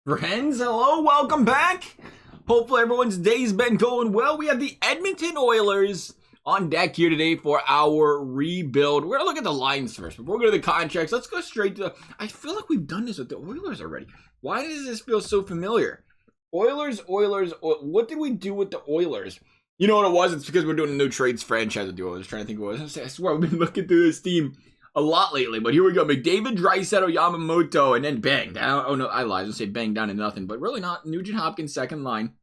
Friends, hello, welcome back. Hopefully everyone's day's been going well. We have the Edmonton Oilers on deck here today for our rebuild. We're gonna look at the lines first. Before we go to the contracts, let's go straight to I feel like we've done this with the Oilers already. Why does this feel so familiar? Oilers, what did we do with the Oilers? You know what it was? It's because we're doing a no trades franchise with the Oilers. Trying to think what it was. I swear we've been looking through this team a lot lately, but here we go. McDavid, Draisaitl, Yamamoto, and then bang down. Oh no, I lied. I was gonna say bang down to nothing, but really not. Nugent Hopkins second line,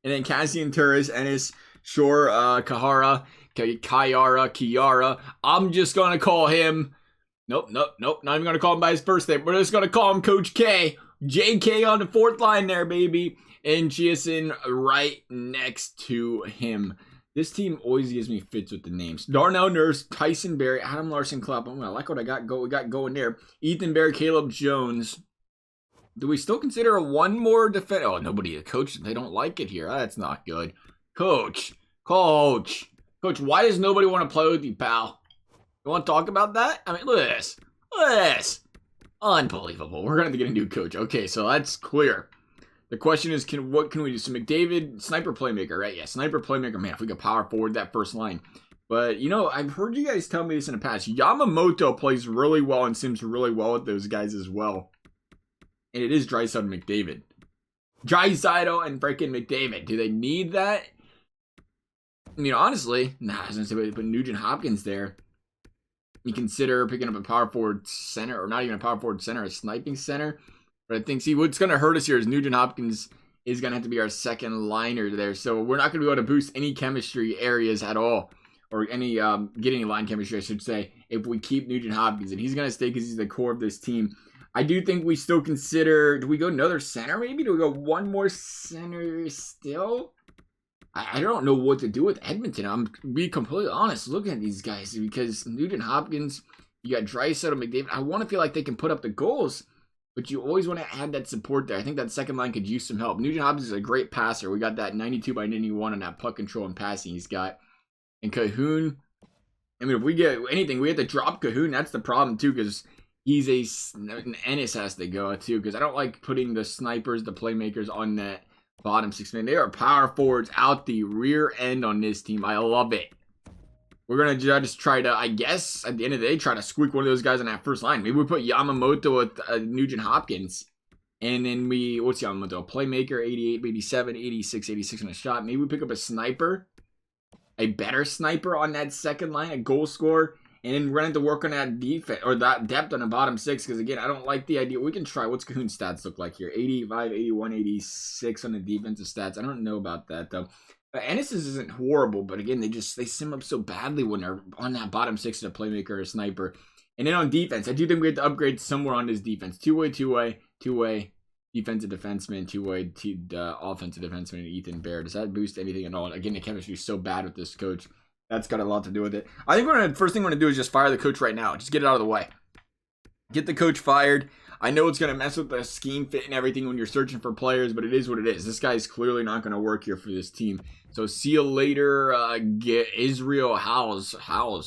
and then Cassian Turris, Ennis, Shore, Kahara, Kiara. I'm just gonna call him. Nope. Not even gonna call him by his first name. We're just gonna call him Coach K. JK on the fourth line there, baby, and Chiasson right next to him. This team always gives me fits with the names. Darnell Nurse, Tyson Berry, Adam Larson Club. I like what I got. We got going there. Ethan Bear, Caleb Jones. Do we still consider one more defense? Oh, nobody. Coach, they don't like it here. That's not good. Coach. Why does nobody want to play with you, pal? You want to talk about that? I mean, look at this. Unbelievable. We're going to have to get a new coach. Okay, so that's clear. The question is, what can we do? So McDavid, sniper playmaker, right? Yeah, sniper playmaker. Man, if we could power forward that first line. But, you know, I've heard you guys tell me this in the past. Yamamoto plays really well and seems really well with those guys as well. And it is Draisaitl and McDavid. Draisaitl and freaking McDavid. Do they need that? I mean, honestly, I was going to say, put Nugent Hopkins there. You consider picking up a power forward center, or not even a power forward center, a sniping center. But I think, see, what's going to hurt us here is Nugent Hopkins is going to have to be our second liner there. So we're not going to be able to boost any chemistry areas at all. Or any, get any line chemistry, I should say, if we keep Nugent Hopkins. And he's going to stay because he's the core of this team. I do think we still consider, do we go another center maybe? Do we go one more center still? I don't know what to do with Edmonton. I'm be completely honest looking at these guys. Because Nugent Hopkins, you got Draisaitl, McDavid. I want to feel like they can put up the goals. But you always want to add that support there. I think that second line could use some help. Nugent Hopkins is a great passer. We got that 92/91 on that puck control and passing he's got. And Cahoon, I mean, if we get anything, we have to drop Cahoon. That's the problem, too, because he's Ennis has to go, too, because I don't like putting the snipers, the playmakers on that bottom six man. They are power forwards out the rear end on this team. I love it. We're going to just try to, I guess, at the end of the day, try to squeak one of those guys on that first line. Maybe we put Yamamoto with Nugent Hopkins. And then what's Yamamoto? A playmaker, 88, 87, 86 on a shot. Maybe we pick up a sniper. A better sniper on that second line, a goal scorer. And then we're going to have to work on that defense, or that depth on the bottom six. Because, again, I don't like the idea. We can try. What's Cahoon's stats look like here? 85, 81, 86 on the defensive stats. I don't know about that, though. Ennis's isn't horrible, but again, they sim up so badly when they're on that bottom six of a playmaker or a sniper. And then on defense, I do think we have to upgrade somewhere on this defense. Two-way, defensive defenseman, two-way, offensive defenseman, Ethan Bear. Does that boost anything at all? Again, the chemistry is so bad with this coach. That's got a lot to do with it. I think first thing we're going to do is just fire the coach right now. Just get it out of the way. Get the coach fired. I know it's going to mess with the scheme fit and everything when you're searching for players, but it is what it is. This guy's clearly not going to work here for this team. So see you later, get Israel Howes.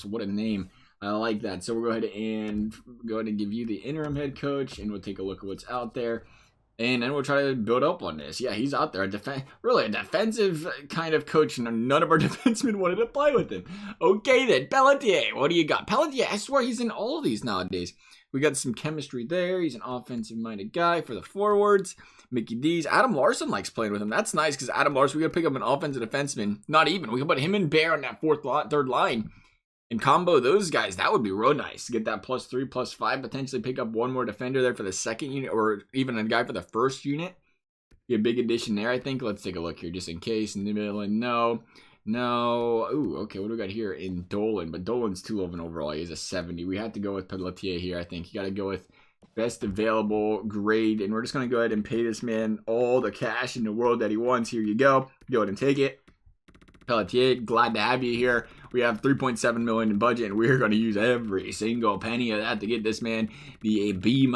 What a name. I like that. So we'll go ahead and give you the interim head coach, and we'll take a look at what's out there. And then we'll try to build up on this. Yeah, he's out there. Really a defensive kind of coach, and none of our defensemen wanted to play with him. Okay then, Pelletier, what do you got? Pelletier, I swear he's in all of these nowadays. We got some chemistry there. He's an offensive-minded guy for the forwards. Mickey D's. Adam Larson likes playing with him. That's nice because Adam Larson, we got to pick up an offensive defenseman. Not even. We can put him and Bear on that third line and combo those guys. That would be real nice to get that +3, +5. Potentially pick up one more defender there for the second unit, or even a guy for the first unit. Be a big addition there, I think. Let's take a look here just in case. In the middle, no. Ooh, okay, what do we got here in Dolan? But Dolan's too low of an overall. He's a 70. We have to go with Pelletier here, I think. You got to go with best available grade. And we're just going to go ahead and pay this man all the cash in the world that he wants. Here you go. Go ahead and take it. Pelletier, glad to have you here. We have $3.7 million in budget, and we're going to use every single penny of that to get this man the B-.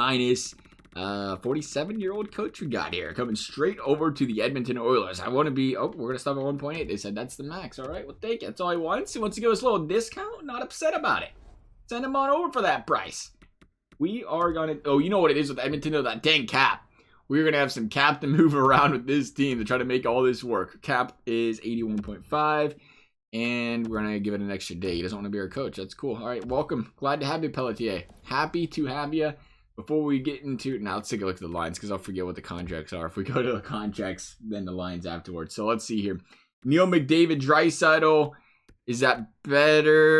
47-year-old coach we got here, coming straight over to the Edmonton Oilers. I want to be, we're going to stop at 1.8. They said that's the max. All right, we'll take it. That's all he wants. He wants to give us a little discount. Not upset about it. Send him on over for that price. We are going to, you know what it is with Edmonton, though, that dang cap. we're going to have some cap to move around with this team to try to make all this work. Cap is 81.5, and we're going to give it an extra day. He doesn't want to be our coach. That's cool. All right, welcome. Glad to have you, Pelletier. Happy to have you. Before we get into... Now, let's take a look at the lines because I'll forget what the contracts are. If we go to the contracts, then the lines afterwards. So let's see here. Neil McDavid, Draisaitl. Is that better-ish?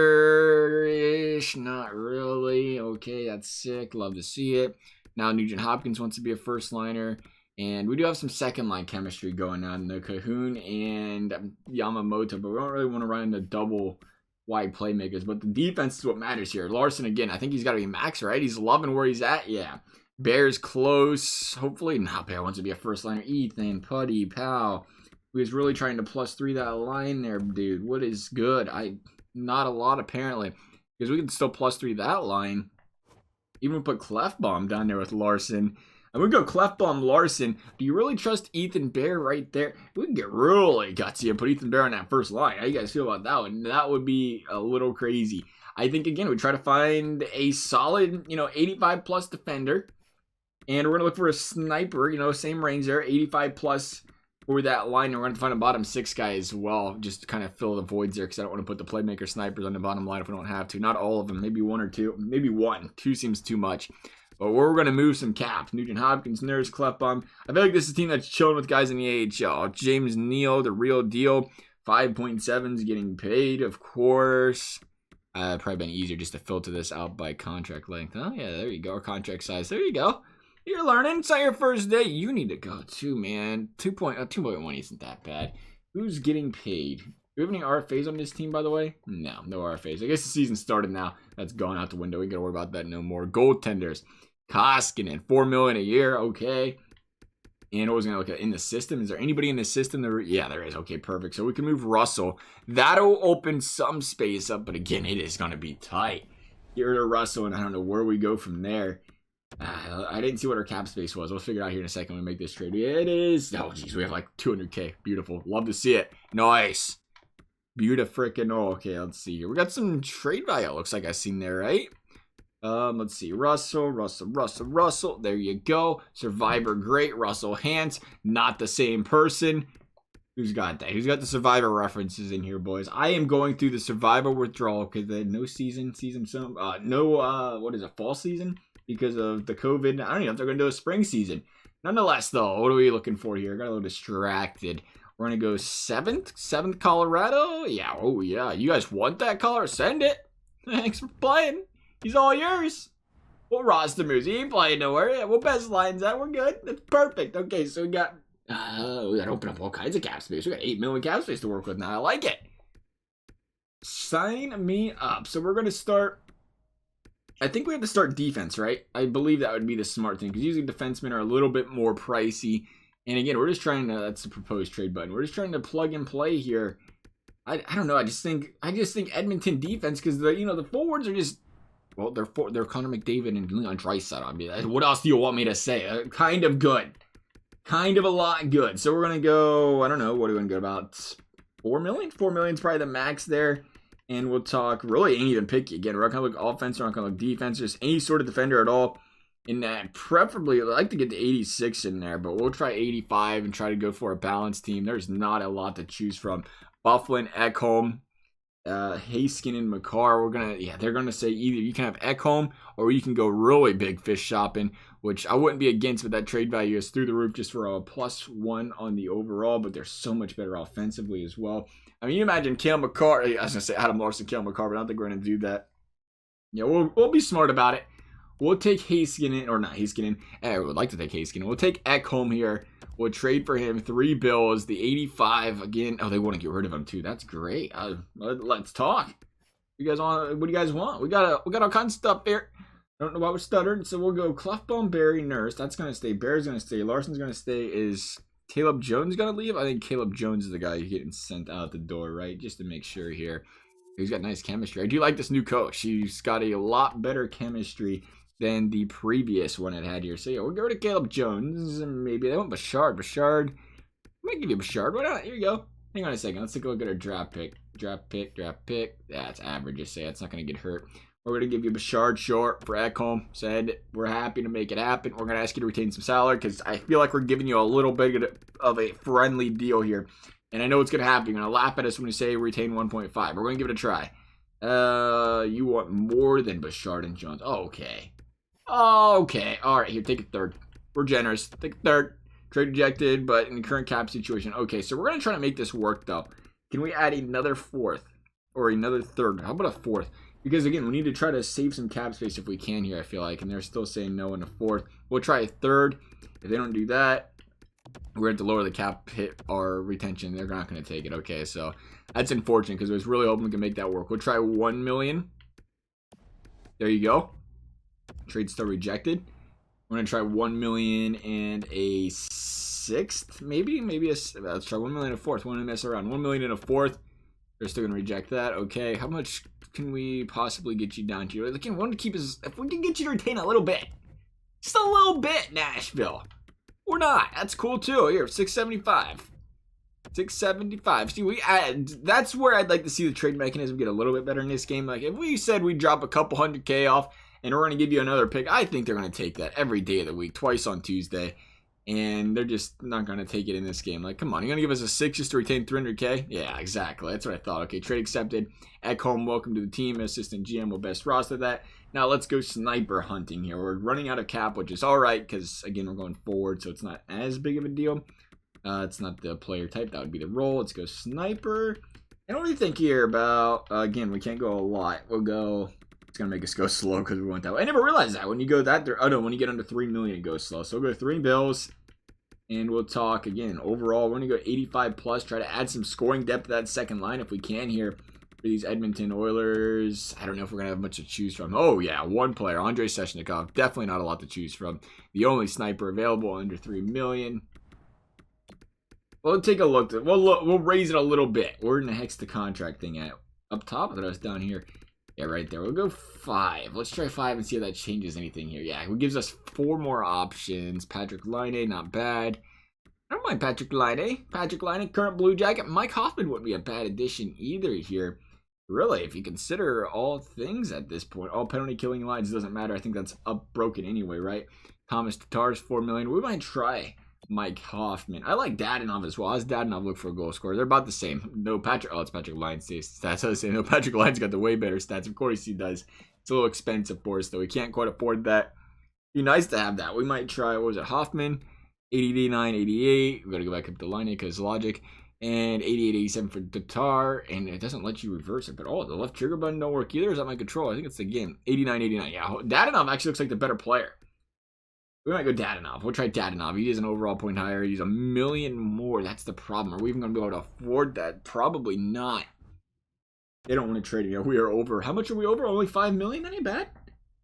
Not really. Okay, that's sick. Love to see it. Now Nugent Hopkins wants to be a first liner. And we do have some second line chemistry going on. The Cahoon and Yamamoto. But we don't really want to run into double wide playmakers. But the defense is what matters here. Larson, again, I think he's got to be max, right? He's loving where he's at. Yeah. Bear's close. Hopefully not. Bear wants to be a first liner. Ethan, Putty, Powell. He was really trying to +3 that line there, dude. What is good? Not a lot, apparently. Because we can still +3 that line. Even put Clefbaum down there with Larson. And we go Clefbaum, Larson. Do you really trust Ethan Bear right there? We can get really gutsy and put Ethan Bear on that first line. How you guys feel about that one? That would be a little crazy. I think, again, we try to find a solid, 85+ defender. And we're going to look for a sniper, same range there, 85+ for that line. And we're going to find a bottom 6 guy as well, just to kind of fill the voids there, because I don't want to put the playmaker snipers on the bottom line if we don't have to. Not all of them, maybe 1 or 2, maybe 1. 2 seems too much. But we're going to move some caps. Nugent Hopkins, Nurse, Clefbaum. I feel like this is a team that's chilling with guys in the AHL. James Neal, the real deal. 5.7 is getting paid, of course. Probably been easier just to filter this out by contract length. Oh, yeah, there you go. Or contract size. There you go. You're learning. It's not your first day. You need to go too, man. 2.1 isn't that bad. Who's getting paid? Do we have any RFAs on this team, by the way? No RFAs. I guess the season started now. That's gone out the window. We ain't got to worry about that no more. Goaltenders. Koskinen, $4 million a year. Okay. And what was going to look at in the system? Is there anybody in the system? Yeah, there is. Okay, perfect. So we can move Russell. That'll open some space up. But again, it is going to be tight. Get rid of Russell, and I don't know where we go from there. I didn't see what our cap space was. We'll figure it out here in a second when we make this trade. It is. Oh, geez. We have like 200K. Beautiful. Love to see it. Nice. Beautiful freaking. Oh, okay, let's see here. We got some trade value. Looks like I've seen there, right? Let's see. Russell. There you go. Survivor, great. Russell Hantz, not the same person. Who's got that? Who's got the Survivor references in here, boys? I am going through the Survivor withdrawal because they had no season, what is it, fall season? Because of the COVID. I don't know if they're going to do a spring season. Nonetheless, though, what are we looking for here? Got a little distracted. We're going to go 7th Colorado. Yeah, oh yeah. You guys want that color? Send it. Thanks for playing. He's all yours. We'll roster moves. He ain't playing nowhere. Yeah, we'll best lines out. We're good. That's perfect. Okay, so we got to open up all kinds of cap space. We got 8 million cap space to work with now. I like it. Sign me up. So we're going to start. I think we have to start defense, right? I believe that would be the smart thing because usually defensemen are a little bit more pricey. And again, we're just trying to, that's the proposed trade button. We're just trying to plug and play here. I don't know. I just think Edmonton defense because the forwards are just, well, they're Connor McDavid and Leon Draisaitl. I mean, what else do you want me to say? Kind of good. Kind of a lot good. So we're going to go, I don't know, what are we going to go about? 4 million? 4 million is probably the max there. And we'll talk, really ain't even picky. Again, we're not going to look offense, we're not going to look defense, just any sort of defender at all. In that, preferably, I'd like to get to 86 in there, but we'll try 85 and try to go for a balanced team. There's not a lot to choose from. Bufflin, Ekholm, Heiskanen, Makar. They're gonna say either you can have Ekholm or you can go really big fish shopping, which I wouldn't be against, but that trade value is through the roof just for a +1 on the overall, but they're so much better offensively as well. I mean, you imagine Cale Makar. I was gonna say Adam Larson, Cale Makar, but I don't think we're gonna do that. Yeah, we'll be smart about it. We'll take Heiskanen, or not Heiskanen. I would like to take Heiskanen. We'll take Ekholm here. We'll trade for him 3 bills. The 85 again. Oh, they want to get rid of him too. That's great. Let's talk. You guys want? What do you guys want? We got all kinds of stuff here. I don't know why we're stuttering. So we'll go Clefbaum, Barry, Nurse. That's gonna stay. Bear's gonna stay. Larson's gonna stay. Is Caleb Jones gonna leave? I think Caleb Jones is the guy who's getting sent out the door, right? Just to make sure here. He's got nice chemistry. I do like this new coach. He's got a lot better chemistry than the previous one it had here. So yeah, we'll get rid of Caleb Jones. Maybe they want Bouchard. Bouchard. Might give you Bouchard. Why not? Here you go. Hang on a second. Let's take a look at our draft pick. Draft pick. That's average. Just say it's not going to get hurt. We're going to give you Bouchard short for Ekholm. Said we're happy to make it happen. We're going to ask you to retain some salary because I feel like we're giving you a little bit of a friendly deal here. And I know it's going to happen. You're going to laugh at us when we say retain 1.5. We're going to give it a try. You want more than Bouchard and Jones. Okay. Okay. All right, here, take a third. We're generous. Take a third. Trade rejected, but in the current cap situation. Okay, so we're going to try to make this work, though. Can we add another fourth? Or another third? How about a fourth? Because, again, we need to try to save some cap space if we can here, I feel like. And they're still saying no in a fourth. We'll try a third. If they don't do that, we're going to have to lower the cap hit our retention. They're not going to take it. Okay, so that's unfortunate because I was really hoping we could make that work. We'll try 1 million. There you go. Trade still rejected. We're going to try 1 million and a sixth, maybe let's try 1 million and a fourth. Want to mess around. 1 million and a fourth. They're still going to reject that. Okay, how much can we possibly get you down to? Again, we want to keep us, if we can get you to retain a little bit. Just a little bit, Nashville. Or not. That's cool too. Here, 675. 675. See, that's where I'd like to see the trade mechanism get a little bit better in this game. Like, if we said we'd drop a couple $100K off and we're going to give you another pick, I think they're going to take that every day of the week, twice on Tuesday. And they're just not going to take it in this game. Like, come on, you're going to give us a 6 just to retain 300K? Yeah, exactly. That's what I thought. Okay, trade accepted. Ekholm, welcome to the team. Assistant GM will best roster that. Now, let's go sniper hunting here. We're running out of cap, which is all right because, again, we're going forward, so it's not as big of a deal. It's not the player type. That would be the role. Let's go sniper. And what do you think here about, again, we can't go a lot. We'll go, it's going to make us go slow because we went that way. I never realized that. When you go that, oh no, when you get under 3 million, it goes slow. So we'll go 3 bills. And we'll talk, again, overall, we're going to go 85 plus, try to add some scoring depth to that second line if we can here for these Edmonton Oilers. I don't know if we're going to have much to choose from. Oh, yeah, one player, Andrei Svechnikov. Definitely not a lot to choose from. The only sniper available under 3 million. We'll take a look. We'll raise it a little bit. Where in the heck's the contract thing at? Up top? I thought it was down here. Yeah, right there. We'll go 5. Let's try 5 and see if that changes anything here. Yeah, it gives us 4 more options. Patrick Laine, not bad. I don't mind Patrick Laine. Patrick Laine, current Blue Jacket. Mike Hoffman wouldn't be a bad addition either here. Really, if you consider all things at this point. All penalty killing lines doesn't matter. I think that's broken anyway, right? Thomas Tatar's 4 million. We might try Mike Hoffman. I like Dadonov as well. How's Dadonov look for a goal scorer? They're about the same. No Patrick. Oh, it's Patrick Lion's stats. I was saying, no, Patrick Lion's got the way better stats. Of course he does. It's a little expensive for us, though. We can't quite afford that. Be nice to have that. We might try, what was it, Hoffman? 89, 88. We got to go back up to Line because logic. And 88, 87 for Tatar. And it doesn't let you reverse it. But, oh, the left trigger button don't work either. Is that my control? I think it's the game. 89, 89. Yeah, Dadonov actually looks like the better player. We might go Dadonov. We'll try Dadonov. He is an overall point higher. He's 1 million more. That's the problem. Are we even going to be able to afford that? Probably not. They don't want to trade him. We are over. How much are we over? Only 5 million? That ain't bad.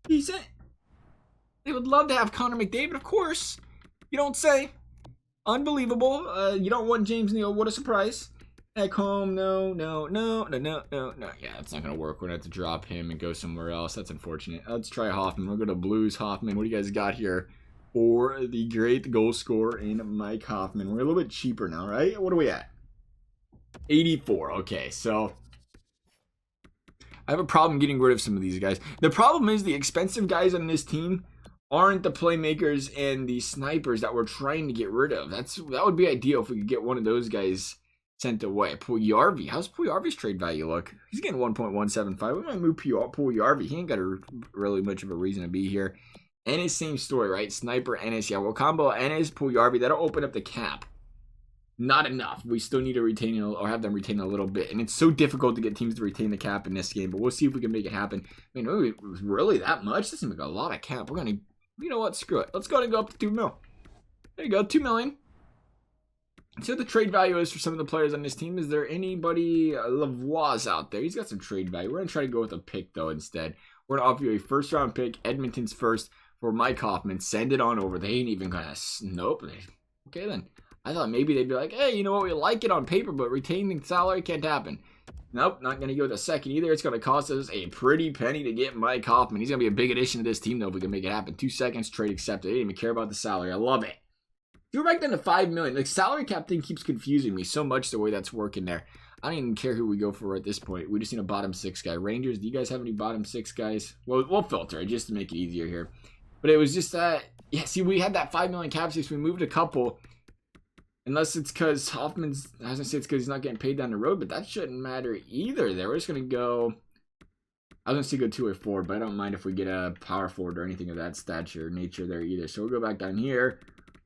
Decent. They would love to have Connor McDavid, of course. You don't say. Unbelievable. You don't want James Neal. What a surprise. Ekholm, no. Yeah, it's not going to work. We're going to have to drop him and go somewhere else. That's unfortunate. Let's try Hoffman. We'll go to Blues Hoffman. What do you guys got here for the great goal scorer in Mike Hoffman? We're a little bit cheaper now, right? What are we at? 84. Okay, so I have a problem getting rid of some of these guys. The problem is the expensive guys on this team aren't the playmakers and the snipers that we're trying to get rid of. That would be ideal if we could get one of those guys sent away. Puljujarvi. How's Puljujarvi's trade value look? He's getting 1.175. We might move Puljujarvi. He ain't got really much of a reason to be here. Ennis, same story, right? Sniper, Ennis. Yeah, we'll combo Ennis, Puljujarvi. That'll open up the cap. Not enough. We still need to retain or have them retain a little bit. And it's so difficult to get teams to retain the cap in this game. But we'll see if we can make it happen. I mean, it was really that much? This seems like a lot of cap. We're going to, you know what? Screw it. Let's go ahead and go up to 2 mil. There you go. 2 million. See what the trade value is for some of the players on this team. Is there anybody? Lavoie's out there. He's got some trade value. We're going to try to go with a pick, though, instead. We're going to offer you a first-round pick, Edmonton's first, for Mike Hoffman. Send it on over. They ain't even going to... Nope. Okay, then. I thought maybe they'd be like, hey, you know what? We like it on paper, but retaining salary can't happen. Nope, not going to go with a second either. It's going to cost us a pretty penny to get Mike Hoffman. He's going to be a big addition to this team, though, if we can make it happen. 2 seconds, trade accepted. They didn't even care about the salary. I love it. You're back down to 5 million. The salary cap thing keeps confusing me so much the way that's working there. I don't even care who we go for at this point. We just need a bottom 6 guy. Rangers, do you guys have any bottom 6 guys? Well, we'll filter it just to make it easier here. But it was just that, yeah, see, we had that 5 million cap space. We moved a couple. Unless it's because Hoffman's, I was going to say it's because he's not getting paid down the road, but that shouldn't matter either there. We're just going to go, I was going to say go 2 or 4, but I don't mind if we get a power forward or anything of that stature nature there either. So we'll go back down here.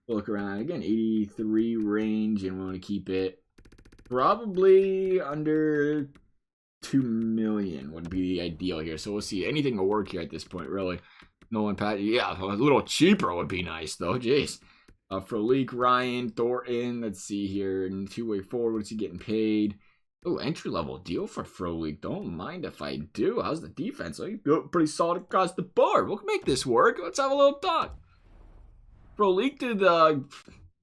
We'll look around. Again, 83 range, and we want to keep it probably under 2 million would be the ideal here. So we'll see. Anything will work here at this point, really. Nolan Pat, yeah, a little cheaper would be nice, though. Jeez. Frolik, Ryan, Thornton. Let's see here. And 2-way forward, what's he getting paid? Oh, entry-level deal for Frolik. Don't mind if I do. How's the defense? Oh, he's pretty solid across the board. We'll make this work. Let's have a little talk. Frolik to the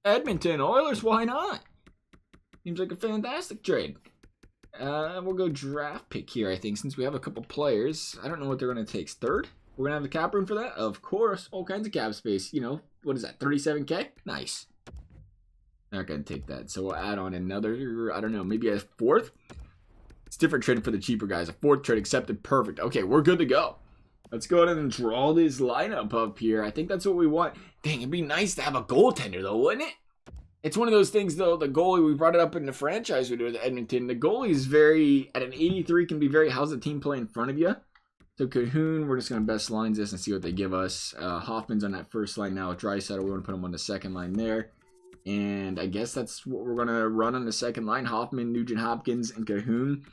Edmonton Oilers. Why not? Seems like a fantastic trade. We'll go draft pick here, I think, since we have a couple players. I don't know what they're going to take. Third? We're going to have the cap room for that? Of course. All kinds of cap space. You know, what is that, 37K? Nice. Not going to take that. So we'll add on another, I don't know, maybe a fourth? It's different trading for the cheaper guys. A fourth trade accepted. Perfect. Okay, we're good to go. Let's go ahead and draw this lineup up here. I think that's what we want. Dang, it'd be nice to have a goaltender, though, wouldn't it? It's one of those things, though, the goalie, we brought it up in the franchise we do with Edmonton. The goalie is very, at an 83, can be very, how's the team play in front of you? So Cahoon, we're just going to best lines this and see what they give us. Hoffman's on that first line now with Draisaitl. We want to put him on the second line there. And I guess that's what we're going to run on the second line. Hoffman, Nugent Hopkins, and Cahoon.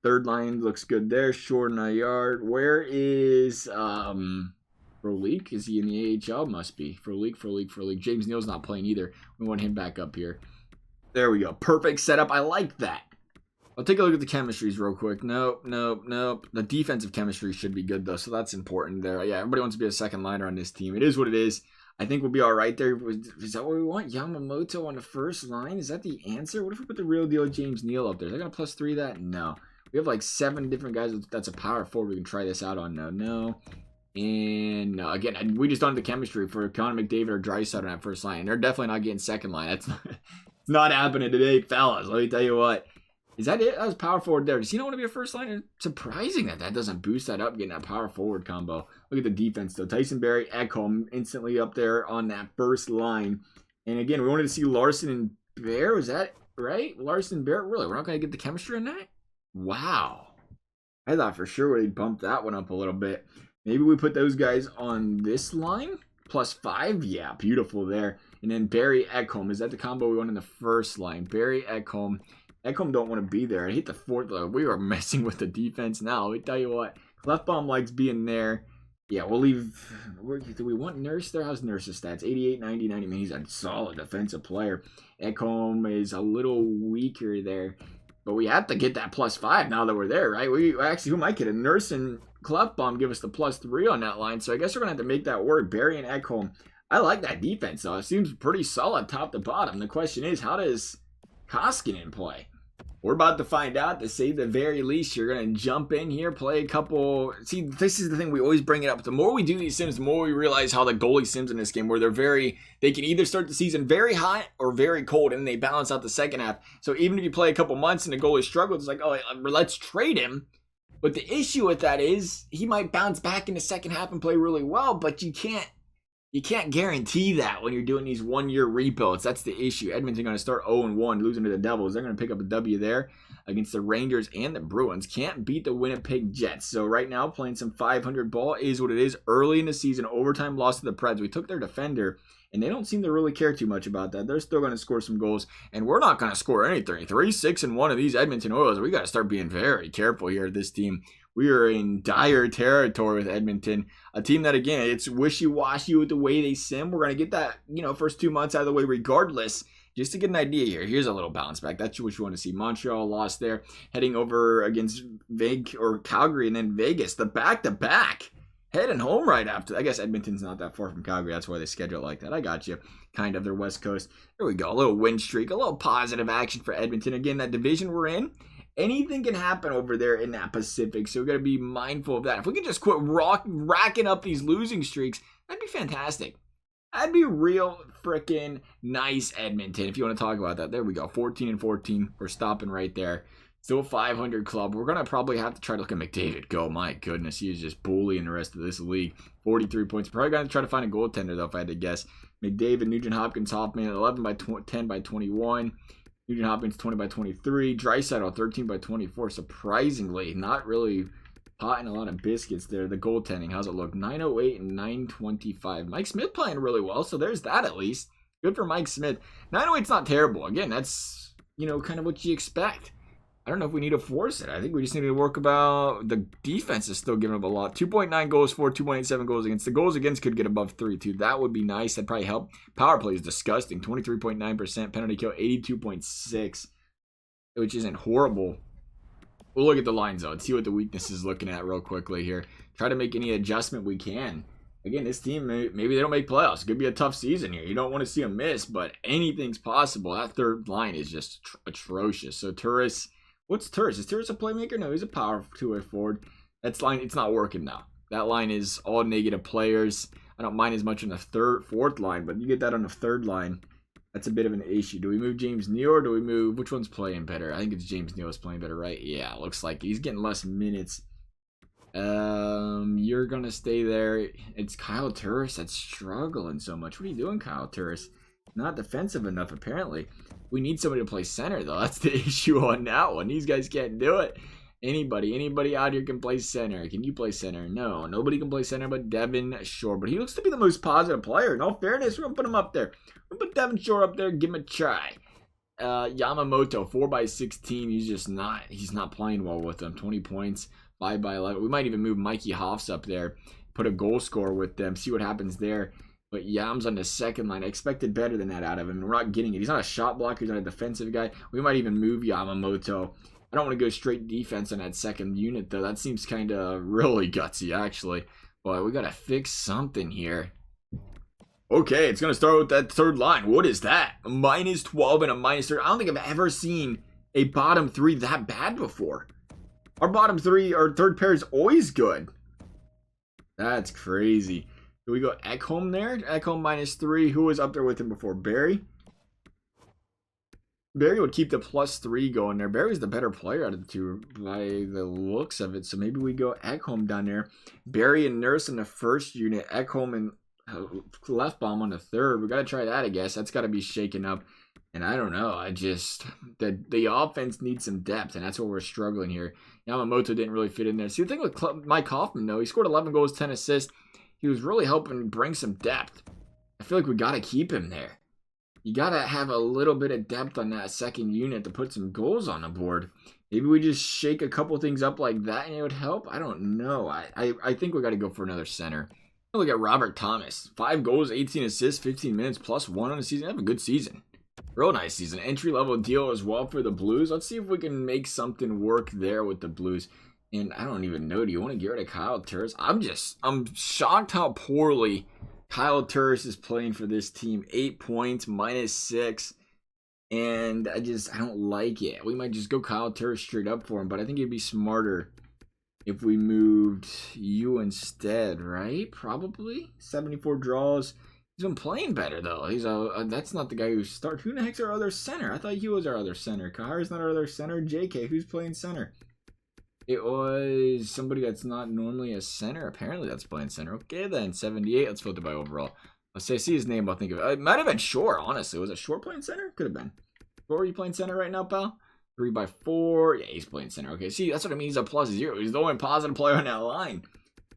Third line looks good there. Short in a yard. Where is Frolik? Is he in the AHL? Must be. Frolik. James Neal's not playing either. We want him back up here. There we go. Perfect setup. I like that. I'll take a look at the chemistries real quick. Nope. The defensive chemistry should be good, though, so that's important there. Yeah, everybody wants to be a second liner on this team. It is what it is. I think we'll be all right there. Is that what we want? Yamamoto on the first line? Is that the answer? What if we put the real deal James Neal up there? Is that going to +3 that? No. We have like 7 different guys that's a power forward we can try this out on. No. And no. Again, we just don't have the chemistry for Connor McDavid or Draisaitl on that first line. And they're definitely not getting second line. That's it's not happening today, fellas. Let me tell you what. Is that it? That was power forward there. Does he not want to be a first liner? Surprising that doesn't boost that up, getting that power forward combo. Look at the defense, though. Tyson Barrie, Ekholm instantly up there on that first line. And again, we wanted to see Larson and Bear. Was that right? Larson and Bear? Really? We're not going to get the chemistry on that? Wow. I thought for sure we'd bump that one up a little bit. Maybe we put those guys on this line? +5? Yeah, beautiful there. And then Barrie, Ekholm. Is that the combo we want in the first line? Barrie, Ekholm. Ekholm don't want to be there. I hate the fourth. We are messing with the defense now. I tell you what. Clefbaum likes being there. Yeah, we'll leave. Do we want Nurse there? How's Nurse's stats? 88, 90, 90. I mean, he's a solid defensive player. Ekholm is a little weaker there. But we have to get that +5 now that we're there, right? We actually, who might get a Nurse and Clefbaum give us the +3 on that line. So I guess we're going to have to make that work. Barrie and Ekholm. I like that defense, though. It seems pretty solid top to bottom. The question is, how does Koskinen play? We're about to find out. To say the very least, you're going to jump in here, play a couple. See, this is the thing. We always bring it up. The more we do these sims, the more we realize how the goalie sims in this game, where they can either start the season very hot or very cold, and they balance out the second half. So even if you play a couple months and the goalie struggles, it's like, oh, let's trade him. But the issue with that is he might bounce back in the second half and play really well, but you can't guarantee that when you're doing these one-year rebuilds. That's the issue. Edmonton going to start 0-1, losing to the Devils. They're going to pick up a W there against the Rangers and the Bruins. Can't beat the Winnipeg Jets. So right now, playing some 500 ball is what it is. Early in the season, overtime loss to the Preds. We took their defender, and they don't seem to really care too much about that. They're still going to score some goals, and we're not going to score anything. 3-6-1 of these Edmonton Oilers. We got to start being very careful here at this team. We are in dire territory with Edmonton. A team that, again, it's wishy-washy with the way they sim. We're going to get that, first 2 months out of the way regardless. Just to get an idea here, here's a little bounce back. That's what you want to see. Montreal lost there, heading over against Calgary and then Vegas. The back-to-back. Heading home right after. I guess Edmonton's not that far from Calgary. That's why they schedule it like that. I got you. Kind of their West Coast. There we go. A little win streak. A little positive action for Edmonton. Again, that division we're in. Anything can happen over there in that Pacific, so we got to be mindful of that. If we can just quit racking up these losing streaks, that'd be fantastic. That'd be real freaking nice, Edmonton, if you want to talk about that. There we go, 14-14. We're stopping right there. Still 500 club. We're going to probably have to try to look at McDavid go. My goodness, he is just bullying the rest of this league. 43 points. Probably going to try to find a goaltender, though, if I had to guess. McDavid, Nugent Hopkins, Hoffman, 11 by 10 by 21. Nugent Hopkins, 20 by 23. Draisaitl, 13 by 24. Surprisingly, not really potting a lot of biscuits there. The goaltending, how's it look? 908 and 925. Mike Smith playing really well, so there's that at least. Good for Mike Smith. 908's not terrible. Again, that's, kind of what you expect. I don't know if we need to force it. I think we just need to work about the defense is still giving up a lot. 2.9 goals for, 2.87 goals against. The goals against could get above 3 too. That would be nice. That'd probably help. Power play is disgusting. 23.9%. Penalty kill 82.6, which isn't horrible. We'll look at the lines though and see what the weakness is looking at real quickly here. Try to make any adjustment we can. Again, this team, maybe they don't make playoffs. It could be a tough season here. You don't want to see them miss, but anything's possible. That third line is just atrocious. So Turris. What's Turris? Is Turris a playmaker? No, he's a power two-way forward. That's line. It's not working now. That line is all negative players. I don't mind as much on the fourth line, but you get that on the third line, that's a bit of an issue. Do we move James Neal or do we move? Which one's playing better? I think it's James Neal is playing better, right? Yeah, looks like he's getting less minutes. You're gonna stay there. It's Kyle Turris that's struggling so much. What are you doing, Kyle Turris? Not defensive enough, apparently. We need somebody to play center, though. That's the issue on that one. These guys can't do it. Anybody out here can play center. Can you play center? No, nobody can play center but Devin Shore. But he looks to be the most positive player. In all fairness, we're going to put him up there. We're going to put Devin Shore up there, give him a try. Yamamoto, 4x16. He's not playing well with them. 20 points, 5x11. We might even move Mikey Hoffs up there, put a goal scorer with them, see what happens there. But Yam's on the second line. I expected better than that out of him. And we're not getting it. He's not a shot blocker. He's not a defensive guy. We might even move Yamamoto. I don't want to go straight defense on that second unit, though. That seems kind of really gutsy, actually. But we got to fix something here. Okay, it's going to start with that third line. What is that? A -12 and a -3. I don't think I've ever seen a bottom three that bad before. Our bottom three, our third pair is always good. That's crazy. Do we go Ekholm there? Ekholm -3. Who was up there with him before? Barry? Barry would keep the +3 going there. Barry's the better player out of the two by the looks of it. So maybe we go Ekholm down there. Barry and Nurse in the first unit. Ekholm and Lefbaum on the third. We got to try that, I guess. That's got to be shaken up. And I don't know. The offense needs some depth, and that's where we're struggling here. Yamamoto didn't really fit in there. See, the thing with Mike Hoffman, though, he scored 11 goals, 10 assists. He was really helping bring some depth. I feel like we got to keep him there. You got to have a little bit of depth on that second unit to put some goals on the board. Maybe we just shake a couple things up like that and it would help. I don't know. I think we got to go for another center. Look at Robert Thomas. 5 goals, 18 assists, 15 minutes, +1 on the season. Have a good season. Real nice season. Entry-level deal as well for the Blues. Let's see if we can make something work there with the Blues. And I don't even know. Do you want to get rid of Kyle Turris? I'm shocked how poorly Kyle Turris is playing for this team. 8 points, -6. And I don't like it. We might just go Kyle Turris straight up for him. But I think it'd be smarter if we moved you instead, right? Probably. 74 draws. He's been playing better, though. That's not the guy who started. Who the heck's our other center? I thought he was our other center. Kahara's not our other center. JK, who's playing center? It was somebody that's not normally a center. Apparently that's playing center. Okay, then. 78. Let's filter by overall. Let's say I see his name. I'll think of it. It might have been Shore, honestly. Was it Shore playing center? Could have been. Shore, are you playing center right now, pal? 3x4. Yeah, he's playing center. Okay, see, that's what I mean. He's a +0. He's the only positive player on that line.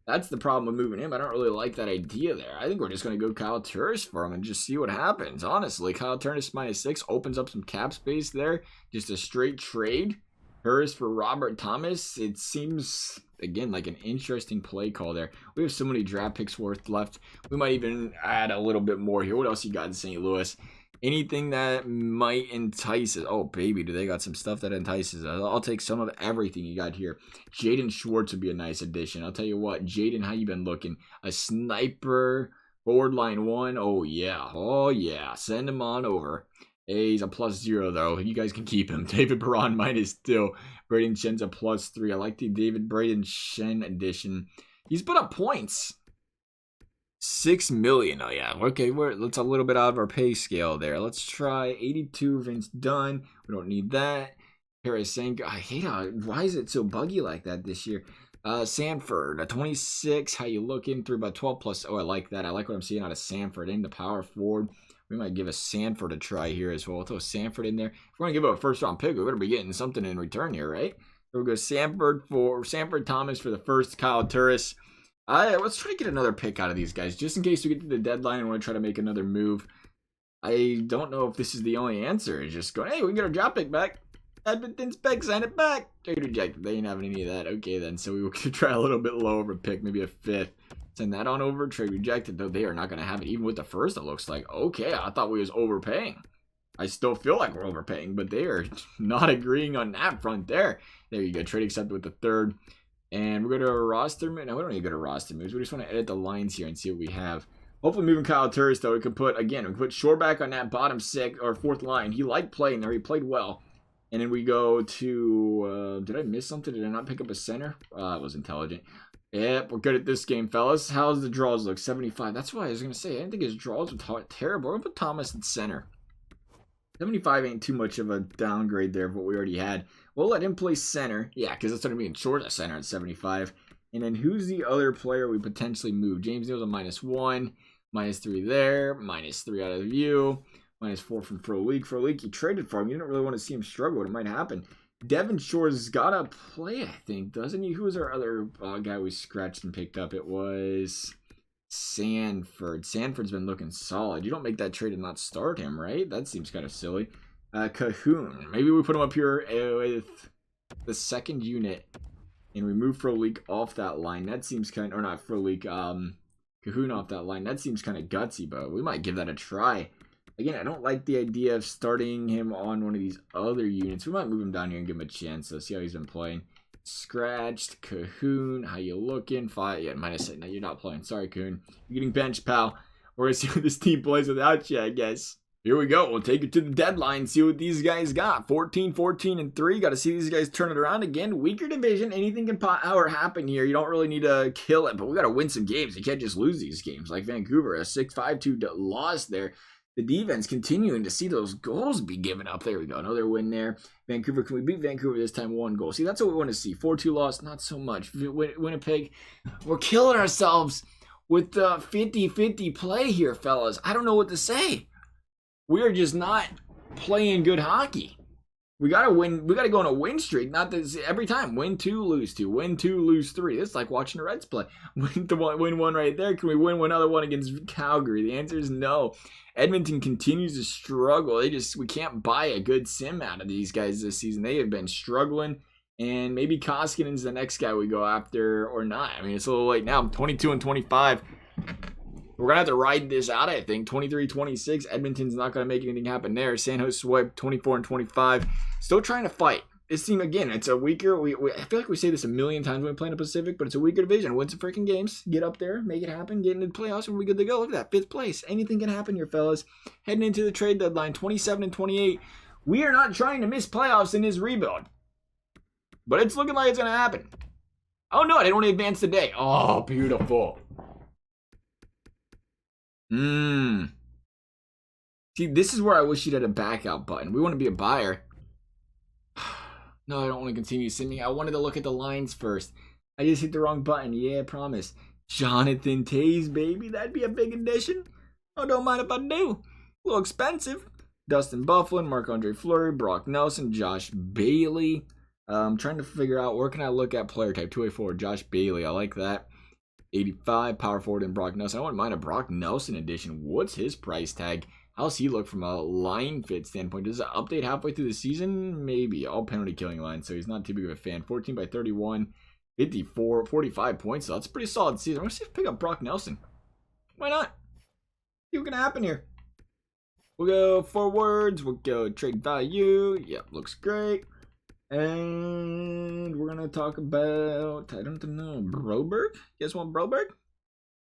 That's the problem with moving him. I don't really like that idea there. I think we're just going to go Kyle Turris for him and just see what happens. Honestly, Kyle Turris -6 opens up some cap space there. Just a straight trade. Turris for Robert Thomas. It seems, again, like an interesting play call there. We have so many draft picks worth left. We might even add a little bit more here. What else you got in St. Louis? Anything that might entice us. Oh, baby, do they got some stuff that entices us. I'll take some of everything you got here. Jaden Schwartz would be a nice addition. I'll tell you what, Jaden, how you been looking? A sniper, forward line 1. Oh, yeah. Oh, yeah. Send him on over. Hey, he's a +0, though. You guys can keep him. David Perron -2. Braden Shen's a +3. I like the Braden Shen addition. He's put up points. 6 million. Oh, yeah. Okay, that's a little bit out of our pay scale there. Let's try 82. Vince Dunn. We don't need that. Tarasenko. I hate why is it so buggy like that this year? Sanford, a 26. How you looking? Through about 12 plus. Oh, I like that. I like what I'm seeing out of Sanford in the power forward. We might give a Sanford a try here as well. We'll throw Sanford in there. If we're going to give up a first round pick, we better be getting something in return here, right? So we'll go Sanford Thomas for the first. Kyle Turris. Let's try to get another pick out of these guys just in case we get to the deadline and want to try to make another move. I don't know if this is the only answer. It's just going, hey, we can get our draft pick back. Edmonton's pick, sign it back. Trade rejected. They ain't having any of that. Okay, then. So we will try a little bit lower of a pick, maybe a 5th. Send that on over. Trade rejected, though. They are not going to have it. Even with the first, it looks like. Okay, I thought we was overpaying. I still feel like we're overpaying, but they are not agreeing on that front there. There you go. Trade accepted with the 3rd. And we're going to roster move. No, we don't need to go to roster moves. We just want to edit the lines here and see what we have. Hopefully moving Kyle Turris, though, we can put, again, we can put Shoreback on that bottom 6th or 4th line. He liked playing there. He played well. And then we go to, did I miss something? Did I not pick up a center? It was intelligent. Yep, we're good at this game, fellas. How's the draws look? 75. That's why I was going to say, I didn't think his draws were terrible. We're going to put Thomas in center. 75 ain't too much of a downgrade there of what we already had. We'll let him play center. Yeah, because it's going to be in short at center at 75. And then who's the other player we potentially move? James Neal's a -1. -3 there. -3 out of the view. -4 from Frolik. Frolik, you traded for him. You don't really want to see him struggle. It might happen. Devin Shore's got to play, I think, doesn't he? Who was our other guy we scratched and picked up? It was Sanford. Sanford's been looking solid. You don't make that trade and not start him, right? That seems kind of silly. Cahoon. Maybe we put him up here with the 2nd unit and remove Frolik off that line. That seems kind of, or not Frolik, Cahoon off that line. That seems kind of gutsy, but we might give that a try. Again, I don't like the idea of starting him on one of these other units. We might move him down here and give him a chance. Let's see how he's been playing. Scratched. Cahoon, how you looking? 5. Yeah, -8. No, you're not playing. Sorry, Cahoon. You're getting benched, pal. We're going to see what this team plays without you, I guess. Here we go. We'll take it to the deadline. See what these guys got. 14, 14, and 3. Got to see these guys turn it around again. Weaker division. Anything can happen here. You don't really need to kill it, but we got to win some games. You can't just lose these games. Like Vancouver, a 6-5-2 loss there. The defense continuing to see those goals be given up. There we go. Another win there. Vancouver, can we beat Vancouver this time? 1 goal. See, that's what we want to see. 4-2 loss, not so much. Winnipeg, we're killing ourselves with the 50-50 play here, fellas. I don't know what to say. We're just not playing good hockey. We got to win. We got to go on a win streak. Not this every time. Win 2, lose 2. Win 2, lose 3. It's like watching the Reds play. Win 1 right there. Can we win another one against Calgary? The answer is no. Edmonton continues to struggle. We can't buy a good sim out of these guys this season. They have been struggling. And maybe Koskinen's the next guy we go after or not. I mean, it's a little late now. I'm 22 and 25. We're going to have to ride this out, I think. 23-26. Edmonton's not going to make anything happen there. San Jose swipe 24 and 25. Still trying to fight. This team, again, it's a weaker. I feel like we say this a million times when we play in the Pacific, but it's a weaker division. Win some freaking games. Get up there. Make it happen. Get into the playoffs, and we're good to go. Look at that. 5th place. Anything can happen here, fellas. Heading into the trade deadline, 27 and 28. We are not trying to miss playoffs in this rebuild. But it's looking like it's going to happen. Oh, no. I didn't want to advance today. Oh, beautiful. See, this is where I wish you'd had a back out button. We want to be a buyer. No, I don't want to continue sending. I wanted to look at the lines first. I just hit the wrong button. Yeah, promise. Jonathan Toews, baby. That'd be a big addition. Oh, don't mind if I do. A little expensive. Dustin Byfuglien, Marc-Andre Fleury, Brock Nelson, Josh Bailey. I'm trying to figure out where can I look at player type. 2A4, Josh Bailey. I like that. 85, power forward, and Brock Nelson. I wouldn't mind a Brock Nelson edition. What's his price tag? How's he look from a line fit standpoint? Does it update halfway through the season? Maybe. All penalty killing lines, so he's not too big of a fan. 14 by 31, 54, 45 points. So that's a pretty solid season. I'm going to see if I pick up Brock Nelson. Why not? See what can happen here. We'll go forwards. We'll go trade value. Yep, looks great. And we're going to talk about, I don't know, Broberg? You guys want Broberg?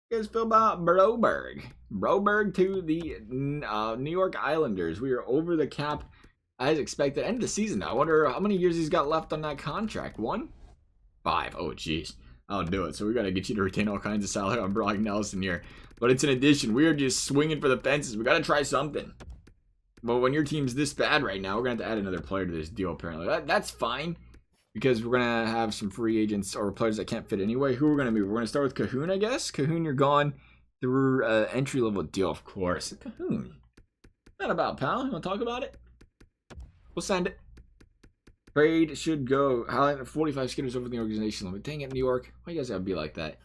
You guys feel about Broberg? Broberg to the New York Islanders. We are over the cap as expected. End of the season now. I wonder how many years he's got left on that contract. 1? 5. Oh, jeez. I'll do it. So we got to get you to retain all kinds of salary on Brock Nelson here. But it's an addition. We are just swinging for the fences. We got to try something. Well, when your team's this bad right now, we're going to have to add another player to this deal, apparently. That's fine, because we're going to have some free agents or players that can't fit anyway. Who we're going to move? We're going to start with Cahoon, I guess. Cahoon, you're gone through entry-level deal, of course. Cahoon. Not about, pal. You want to talk about it? We'll send it. Trade should go. 45 skitters over the organization limit. Dang it, New York. Why you guys gotta be like that?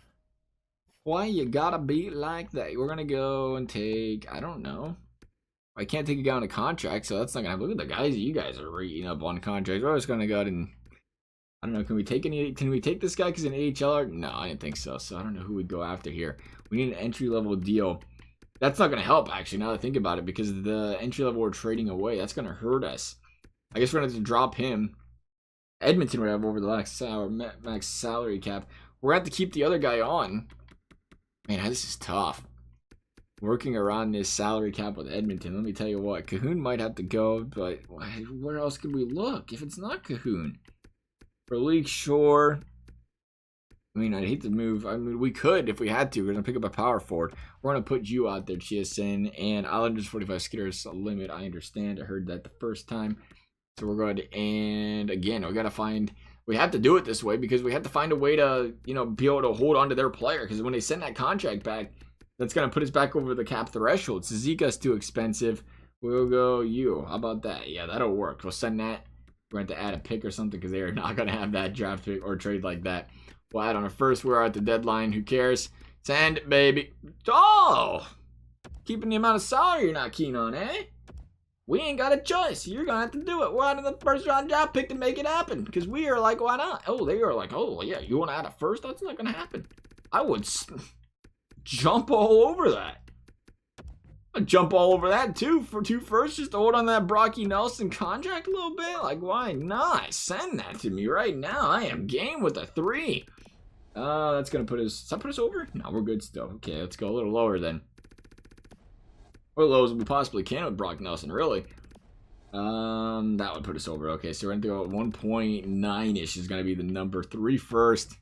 Why you gotta be like that? We're gonna go and take, I don't know. I can't take a guy on a contract, so that's not gonna happen. Look at the guys you guys are rating up on contracts. We're just gonna go ahead and, I don't know, can we take this guy because an AHLer? No, I didn't think so. So I don't know who we'd go after here. We need an entry-level deal. That's not gonna help, actually, now that I think about it, because the entry-level we're trading away, that's gonna hurt us. I guess we're gonna have to drop him. Edmonton would have over the max salary cap. We're gonna have to keep the other guy on. Man, this is tough. Working around this salary cap with Edmonton. Let me tell you what, Cahoon might have to go, but where else could we look if it's not Cahoon? For League Shore. I mean, I'd hate to move. I mean, we could if we had to. We're gonna pick up a power forward. We're gonna put you out there, GSN, and Islanders 45 skitters limit. I understand. I heard that the first time. So we're going to, and again, we have to do it this way because we have to find a way to, be able to hold on to their player. Because when they send that contract back, that's going to put us back over the cap threshold. Suzuka's too expensive. We'll go you. How about that? Yeah, that'll work. We'll send that. We're going to add a pick or something because they are not going to have that draft pick or trade like that. We'll add on a first. We're at the deadline. Who cares? Send it, baby. Oh! Keeping the amount of salary you're not keen on, eh? We ain't got a choice. You're going to have to do it. We're out of the first round draft pick to make it happen. Because we are like, why not? Oh, they are like, oh, yeah, you want to add a first? That's not going to happen. I would jump all over that. I'd jump all over that, too, for 2 firsts, just to hold on that Brocky Nelson contract a little bit. Like, why not? Send that to me right now. I am game with a 3. That's going to put us... Does that put us over? No, we're good still. Okay, let's go a little lower then. Or low as we possibly can with Brock Nelson, really. That would put us over. Okay, so we're going to go at 1.9-ish is going to be the number 3 first.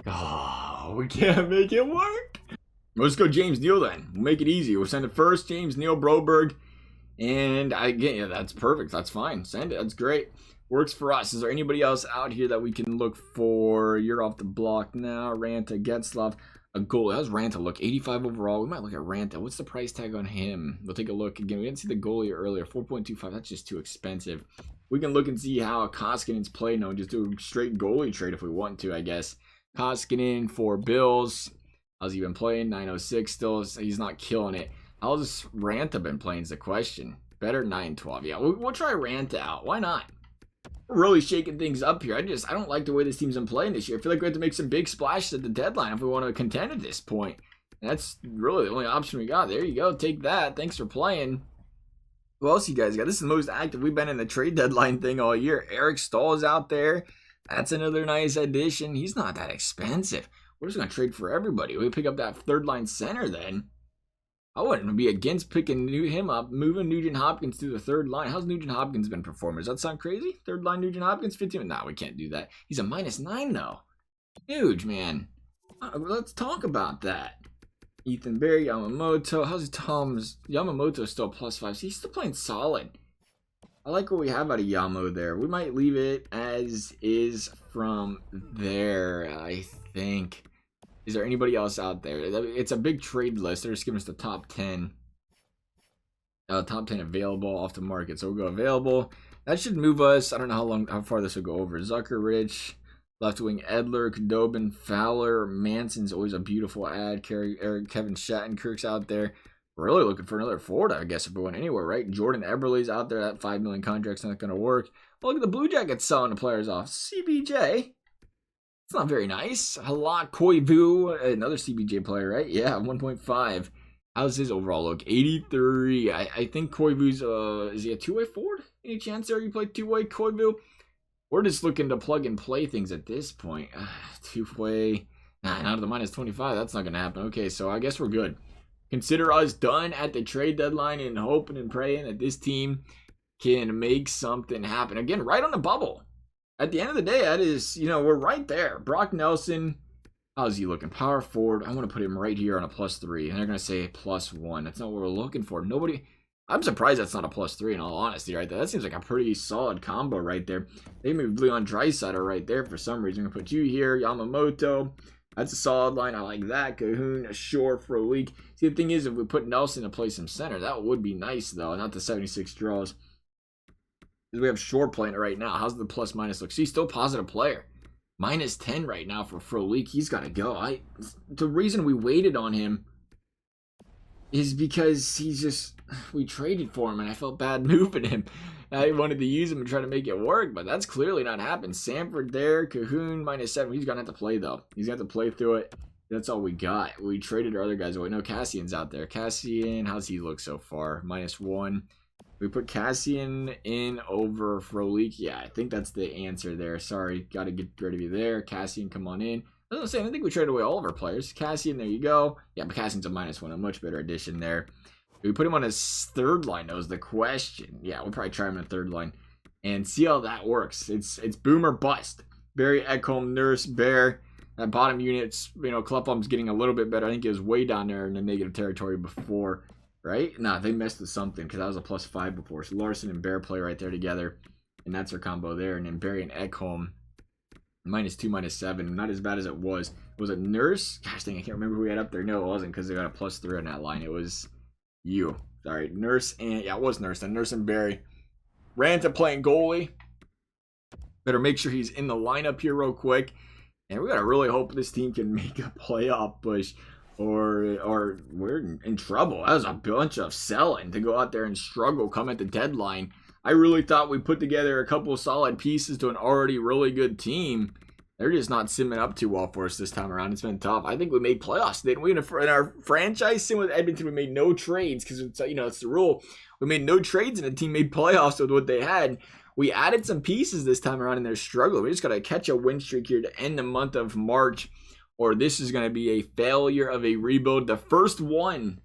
Oh, we can't make it work. Let's go James Neal then. We'll make it easy. We'll send it first, James Neal, Broberg. And yeah, that's perfect. That's fine. Send it. That's great. Works for us. Is there anybody else out here that we can look for? You're off the block now. Ranta, Getzlaf. A goalie. How's Ranta look? 85 overall. We might look at Ranta. What's the price tag on him? We'll take a look again. We didn't see the goalie earlier. 4.25. That's just too expensive. We can look and see how Koskinen's played. No, just do a straight goalie trade if we want to, I guess. Koskinen for Bills. How's he been playing? 906 still. He's not killing it. How's Ranta been playing is the question. Better 912. Yeah, we'll try Ranta out. Why not? We're really shaking things up here. I don't like the way this team's been playing this year. I feel like we have to make some big splashes at the deadline if we want to contend at this point. And that's really the only option we got. There you go. Take that. Thanks for playing. Who else you guys got? This is the most active we've been in the trade deadline thing all year. Eric Stahl's out there. That's another nice addition. He's not that expensive. We're just going to trade for everybody. We pick up that third line center then. I wouldn't be against picking him up, moving Nugent Hopkins to the third line. How's Nugent Hopkins been performing? Does that sound crazy? Third line Nugent Hopkins, 15? Nah, we can't do that. He's a -9 though. Huge, man. Let's talk about that. Ethan Berry, Yamamoto. How's Tom's? Yamamoto still +5. He's still playing solid. I like what we have out of Yamo there. We might leave it as is from there, I think. Is there anybody else out there? It's a big trade list. They're just giving us the top 10. Top 10 available off the market. So we'll go available. That should move us. I don't know how far this will go over. Zucker, Rich, left wing Edler, Kudobin, Fowler, Manson's always a beautiful ad. Kevin Shattenkirk's out there. We're really looking for another forward, I guess, if we went anywhere, right? Jordan Eberle's out there. That $5 million contract's not going to work. Oh, look at the Blue Jackets selling the players off. CBJ. It's not very nice. Halak Koivu, another CBJ player, right? Yeah, 1.5. How's his overall look? 83. I think Koivu's, is he a two-way forward? Any chance there you play two-way, Koivu? We're just looking to plug and play things at this point. Two-way. Nah, not at the -25. That's not going to happen. Okay, so I guess we're good. Consider us done at the trade deadline and hoping and praying that this team can make something happen. Again, right on the bubble. At the end of the day, that is, we're right there. Brock Nelson, how's he looking? Power forward. I want to put him right here on a +3. And they're going to say +1. That's not what we're looking for. Nobody. I'm surprised that's not a +3 in all honesty right there. That seems like a pretty solid combo right there. They moved Leon Draisaitl right there for some reason. I'm going to put you here, Yamamoto. That's a solid line. I like that. Cahoon, Shore, Frolik. See, the thing is, if we put Nelson to play some center, that would be nice, though. Not the 76 draws. We have Shore playing it right now. How's the plus-minus look? See, still positive player. -10 right now for Frolik. He's got to go. The reason we waited on him is because we traded for him, and I felt bad moving him. I wanted to use him and try to make it work, but that's clearly not happened. Sanford there, Cahoon, -7. He's going to have to play, though. He's going to have to play through it. That's all we got. We traded our other guys away. No, Cassian's out there. Cassian, how's he look so far? -1. We put Cassian in over Frolik. Yeah, I think that's the answer there. Sorry, got to get rid of you there. Cassian, come on in. I was saying, I think we traded away all of our players. Cassian, there you go. Yeah, but Cassian's a -1. A much better addition there. We put him on his third line, that was the question. Yeah, we'll probably try him in a third line and see how that works. It's boom or bust. Barry, Ekholm, Nurse, Bear. That bottom unit's, Klefbom's getting a little bit better. I think it was way down there in the negative territory before, right? Nah, they messed with something because that was a +5 before. So Larson and Bear play right there together, and that's our combo there. And then Barry and Ekholm, -2, -7. Not as bad as it was. Was it Nurse? Gosh dang, I can't remember who we had up there. No, it wasn't because they got a +3 on that line. It was you. Sorry, Nurse and, yeah, it was Nurse. And Nurse and Barry ran to playing goalie. Better make sure he's in the lineup here real quick. And we gotta really hope this team can make a playoff push, or we're in trouble. That was a bunch of selling to go out there and struggle come at the deadline. I really thought we put together a couple of solid pieces to an already really good team. They're just not simming up too well for us this time around. It's been tough. I think we made playoffs, didn't we? In our franchise sim with Edmonton, we made no trades because it's the rule. We made no trades and the team made playoffs with what they had. We added some pieces this time around and they're struggling. We just got to catch a win streak here to end the month of March, or this is going to be a failure of a rebuild. The first one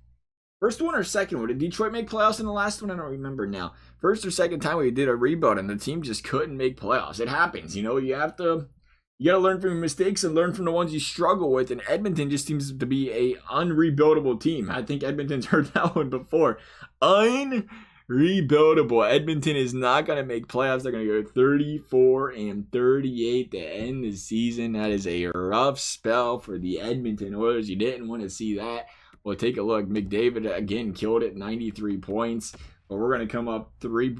or second one? Did Detroit make playoffs in the last one? I don't remember now. First or second time we did a rebuild and the team just couldn't make playoffs. It happens. You got to learn from your mistakes and learn from the ones you struggle with. And Edmonton just seems to be a unrebuildable team. I think Edmonton's heard that one before. Unrebuildable. Edmonton is not going to make playoffs. They're going to go 34-38 to end the season. That is a rough spell for the Edmonton Oilers. You didn't want to see that. Well, take a look. McDavid again killed it, 93 points. But we're going to come up three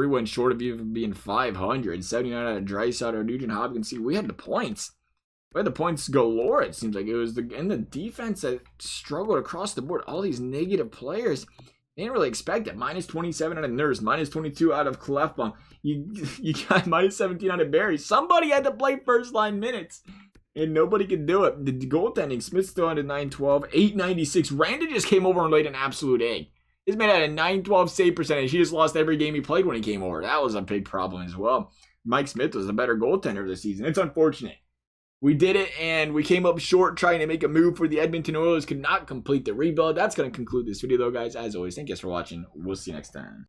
wins short of even being 500. 79 out of Draisaitl, Nugent Hopkins. See, we had the points. We had the points galore, it seems like. It was the defense that struggled across the board. All these negative players. They didn't really expect it. -27 out of Nurse. -22 out of Klefbom. You got -17 out of Barry. Somebody had to play first line minutes. And nobody could do it. The goaltending, Smith still under 912. 896. Randa just came over and laid an absolute egg. This man had a 912 save percentage. He just lost every game he played when he came over. That was a big problem as well. Mike Smith was the better goaltender of the season. It's unfortunate. We did it, and we came up short trying to make a move for the Edmonton Oilers. Could not complete the rebuild. That's going to conclude this video, though, guys. As always, thank you guys for watching. We'll see you next time.